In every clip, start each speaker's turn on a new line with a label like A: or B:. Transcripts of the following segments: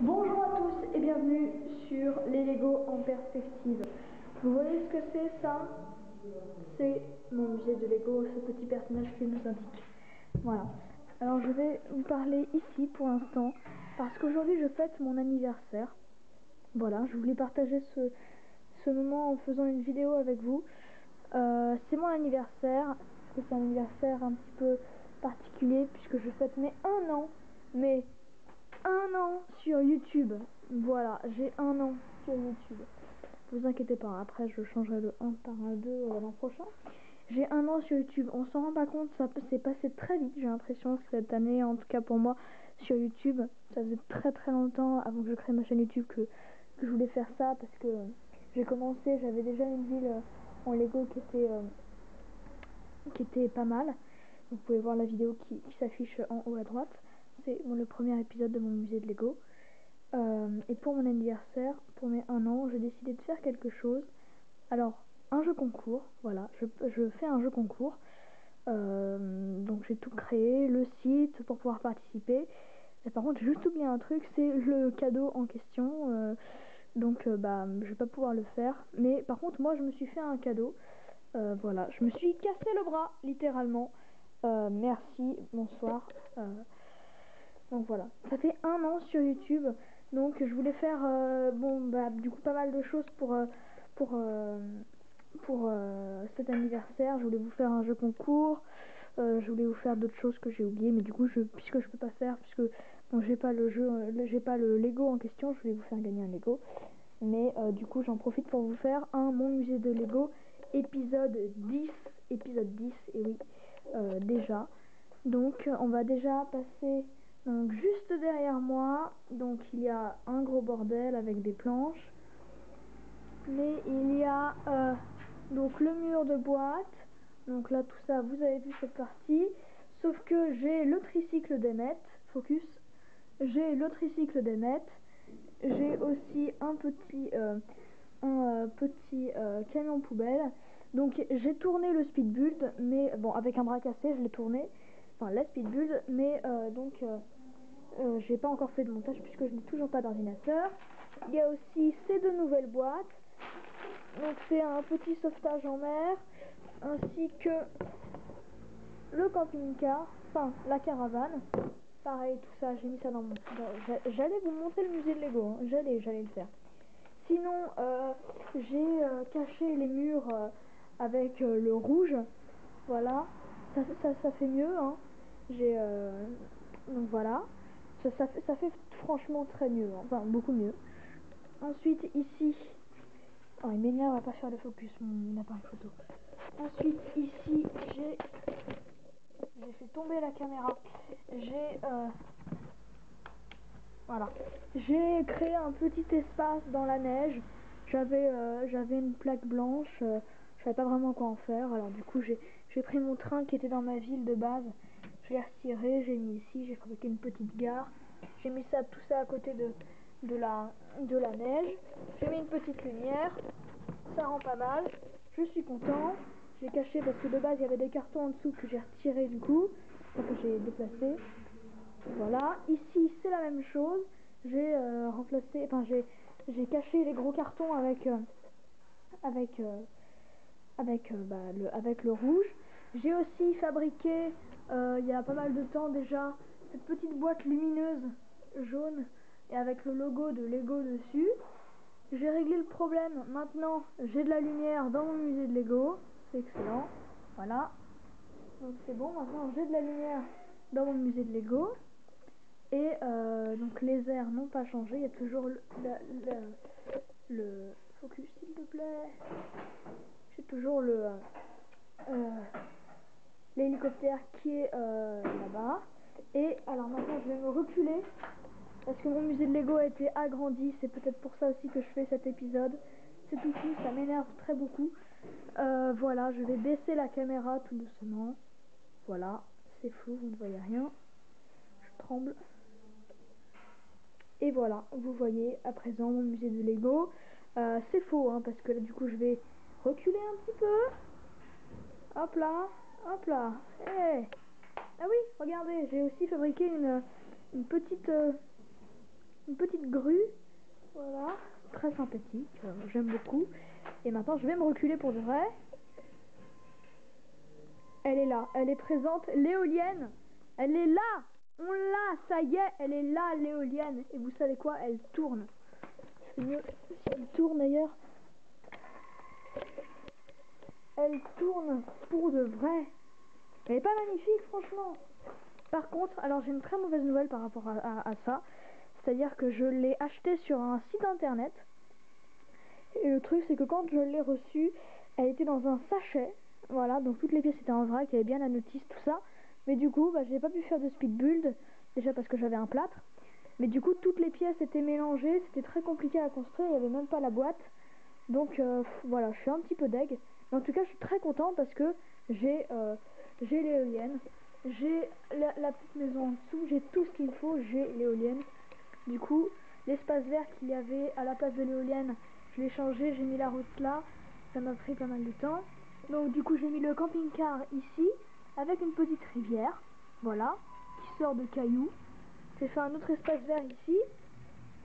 A: Bonjour à tous et bienvenue sur les Lego en perspective. Vous voyez ce que c'est ça? C'est mon musée de Lego, ce petit personnage qui nous indique. Voilà. Alors je vais vous parler ici pour l'instant parce qu'aujourd'hui je fête mon anniversaire. Voilà, je voulais partager ce moment en faisant une vidéo avec vous. C'est mon anniversaire, c'est un anniversaire un petit peu particulier puisque je fête mes 1 an, mais 1 an sur YouTube. Voilà, j'ai 1 an sur YouTube. Vous inquiétez pas, après je changerai le 1 par un 2 l'an prochain. J'ai 1 an sur YouTube, on s'en rend pas compte, ça s'est passé très vite, j'ai l'impression, cette année, en tout cas pour moi, sur YouTube. Ça faisait très longtemps, avant que je crée ma chaîne YouTube, que je voulais faire ça, parce que j'ai commencé, j'avais déjà une ville en Lego qui était pas mal. Vous pouvez voir la vidéo qui s'affiche en haut à droite. C'est le premier épisode de mon musée de Lego. Et pour mon anniversaire, pour mes 1 an, j'ai décidé de faire quelque chose. Alors, un jeu concours, voilà, je fais un jeu concours. Donc j'ai tout créé, le site pour pouvoir participer. Et par contre, j'ai juste oublié un truc, c'est le cadeau en question. Donc je vais pas pouvoir le faire. Mais par contre, moi je me suis fait un cadeau. Voilà, je me suis cassé le bras, littéralement. Merci, bonsoir. Donc voilà, ça fait 1 an sur YouTube. Donc je voulais faire du coup pas mal de choses pour, euh, pour cet anniversaire. Je voulais vous faire un jeu concours. Je voulais vous faire d'autres choses que j'ai oubliées, mais du coup puisque je peux pas faire, puisque bon, j'ai pas le jeu, j'ai pas le Lego en question, je voulais vous faire gagner un Lego. Mais du coup j'en profite pour vous faire mon musée de Lego épisode 10. Épisode 10, et oui, déjà. Donc on va déjà passer donc, juste derrière moi. Donc il y a un gros bordel avec des planches. Mais il y a donc le mur de boîte. Donc là tout ça, vous avez vu cette partie. Sauf que j'ai le tricycle d'Emmet. Focus. J'ai le tricycle d'Emmet. J'ai aussi un petit camion poubelle. Donc j'ai tourné le speed build, mais bon, avec un bras cassé je l'ai tourné, enfin la speed build, mais j'ai pas encore fait de montage puisque je n'ai toujours pas d'ordinateur. Il y a aussi ces deux nouvelles boîtes. Donc c'est un petit sauvetage en mer, ainsi que le camping-car, enfin la caravane. Pareil, tout ça, j'ai mis ça dans mon... J'allais vous montrer le musée de Lego, hein. J'allais le faire. Sinon, j'ai caché les murs avec le rouge. Voilà, ça fait mieux, hein. Donc voilà, ça fait franchement très mieux, hein. Enfin beaucoup mieux. Ensuite ici, oh, il m'énerve à pas faire le focus mon appareil photo. Ensuite ici, j'ai fait tomber la caméra. Voilà, j'ai créé un petit espace dans la neige. J'avais une plaque blanche, je savais pas vraiment quoi en faire. Alors du coup j'ai pris mon train qui était dans ma ville de base, je l'ai retiré, j'ai mis ici, j'ai fabriqué une petite gare. J'ai mis tout ça à côté de la neige. J'ai mis une petite lumière, ça rend pas mal. Je suis content. J'ai caché parce que de base il y avait des cartons en dessous que j'ai retiré du coup, que j'ai déplacé. Voilà, ici c'est la même chose. J'ai j'ai caché les gros cartons avec le rouge. J'ai aussi fabriqué il y a pas mal de temps déjà cette petite boîte lumineuse jaune et avec le logo de Lego dessus. J'ai réglé le problème. Maintenant j'ai de la lumière dans mon musée de Lego. C'est excellent. Voilà. Donc c'est bon, maintenant j'ai de la lumière dans mon musée de Lego. Et donc les airs n'ont pas changé, il y a toujours le focus s'il te plaît. J'ai toujours l'hélicoptère qui est là-bas. Et alors maintenant je vais me reculer parce que mon musée de Lego a été agrandi, c'est peut-être pour ça aussi que je fais cet épisode. C'est tout fou, ça m'énerve très beaucoup. Voilà, je vais baisser la caméra tout doucement. Voilà, c'est flou, vous ne voyez rien. Je tremble. Et voilà, vous voyez à présent mon musée de Lego. C'est faux, hein, parce que là, du coup, je vais reculer un petit peu. Hop là, hop là. Hey. Ah oui, regardez, j'ai aussi fabriqué une petite une petite grue, voilà, très sympathique, j'aime beaucoup. Et maintenant je vais me reculer pour de vrai. Elle est là, elle est présente, l'éolienne, elle est là, on l'a, ça y est, elle est là l'éolienne. Et vous savez quoi, elle tourne. C'est mieux si elle tourne d'ailleurs. Elle tourne pour de vrai. Elle est pas magnifique franchement. Par contre, alors j'ai une très mauvaise nouvelle par rapport à ça. C'est-à-dire que je l'ai acheté sur un site internet. Et le truc c'est que quand je l'ai reçue, elle était dans un sachet. Voilà, donc toutes les pièces étaient en vrac, il y avait bien la notice, tout ça. Mais du coup, j'ai pas pu faire de speed build. Déjà parce que j'avais un plâtre. Mais du coup, toutes les pièces étaient mélangées. C'était très compliqué à construire, il n'y avait même pas la boîte. Donc voilà, je suis un petit peu deg. Mais en tout cas, je suis très content parce que j'ai l'éolienne. J'ai la petite maison en dessous, j'ai tout ce qu'il faut, j'ai l'éolienne. Du coup, l'espace vert qu'il y avait à la place de l'éolienne, je l'ai changé, j'ai mis la route là. Ça m'a pris pas mal de temps. Donc du coup, j'ai mis le camping-car ici, avec une petite rivière, voilà, qui sort de cailloux. J'ai fait un autre espace vert ici,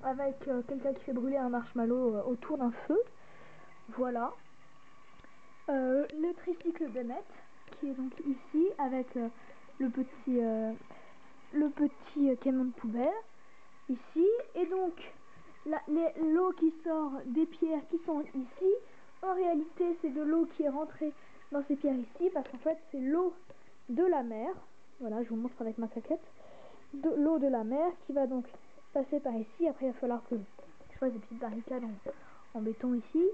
A: avec quelqu'un qui fait brûler un marshmallow autour d'un feu. Voilà. Le tricycle d'Emmett, qui est donc ici, avec le petit camion de poubelle ici, et donc l'eau qui sort des pierres qui sont ici, en réalité c'est de l'eau qui est rentrée dans ces pierres ici, parce qu'en fait c'est l'eau de la mer. Voilà, je vous montre avec ma claquette, de l'eau de la mer qui va donc passer par ici. Après il va falloir que je fasse des petites barricades en béton ici,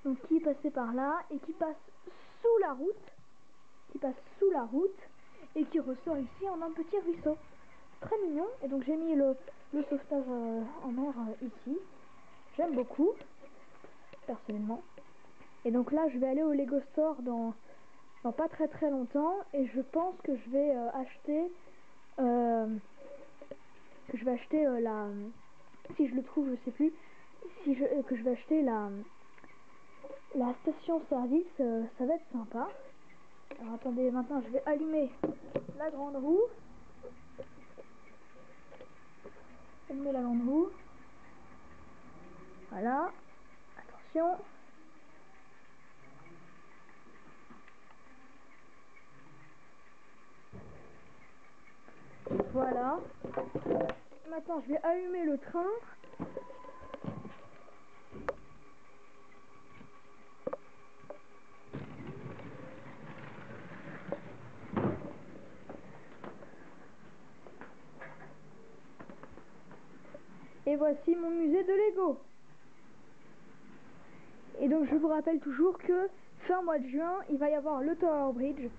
A: donc qui est passé par là et qui passe sous la route, et qui ressort ici en un petit ruisseau très mignon. Et donc j'ai mis le sauvetage en mer ici, j'aime beaucoup personnellement. Et donc là je vais aller au Lego Store dans pas très longtemps, et je pense que je vais acheter la, si je le trouve, je sais plus, que je vais acheter la station service. Ça va être sympa. Alors attendez, maintenant je vais allumer la grande roue. Allumer la grande roue. Voilà. Attention. Voilà. Maintenant je vais allumer le train. Et voici mon musée de Lego. Et donc je vous rappelle toujours que fin mois de juin, il va y avoir le Tower Bridge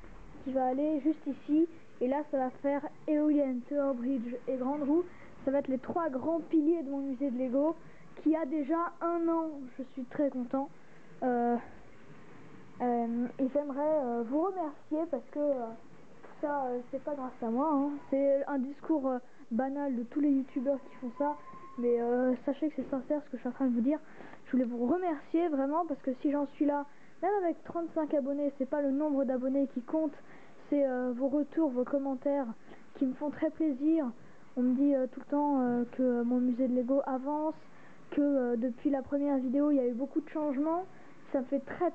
A: qui va aller juste ici. Et là ça va faire éolienne, Tower Bridge et grande roue. Ça va être les 3 grands piliers de mon musée de Lego, qui a déjà 1 an. Je suis très content. Et j'aimerais vous remercier parce que tout ça c'est pas grâce à moi, hein. C'est un discours banal de tous les youtubeurs qui font ça, mais sachez que c'est sincère ce que je suis en train de vous dire. Je voulais vous remercier vraiment, parce que si j'en suis là, même avec 35 abonnés, c'est pas le nombre d'abonnés qui compte, c'est vos retours, vos commentaires qui me font très plaisir. On me dit tout le temps que mon musée de Lego avance, que depuis la première vidéo il y a eu beaucoup de changements. Ça me fait très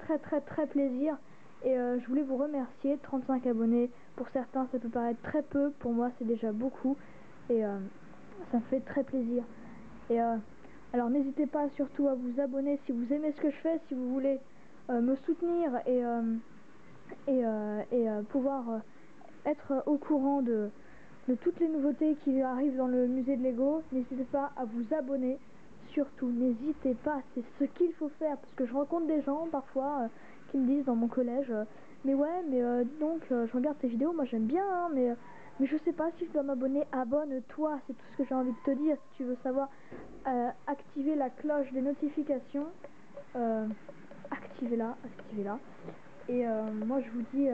A: plaisir. Et je voulais vous remercier. 35 abonnés, pour certains ça peut paraître très peu, pour moi c'est déjà beaucoup. Et ça me fait très plaisir. Et alors n'hésitez pas surtout à vous abonner si vous aimez ce que je fais, si vous voulez me soutenir et pouvoir être au courant de toutes les nouveautés qui arrivent dans le musée de Lego. N'hésitez pas à vous abonner. Surtout, n'hésitez pas, c'est ce qu'il faut faire, parce que je rencontre des gens parfois qui me disent dans mon collège mais ouais, mais donc je regarde tes vidéos, moi j'aime bien, hein, mais je sais pas si je dois m'abonner. Abonne-toi, c'est tout ce que j'ai envie de te dire. Si tu veux savoir, activer la cloche des notifications, activez-la. Et moi je vous dis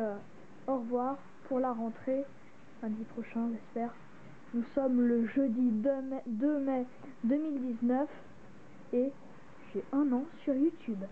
A: au revoir pour la rentrée, lundi prochain j'espère. Nous sommes le jeudi 2 mai 2019 et j'ai 1 an sur YouTube.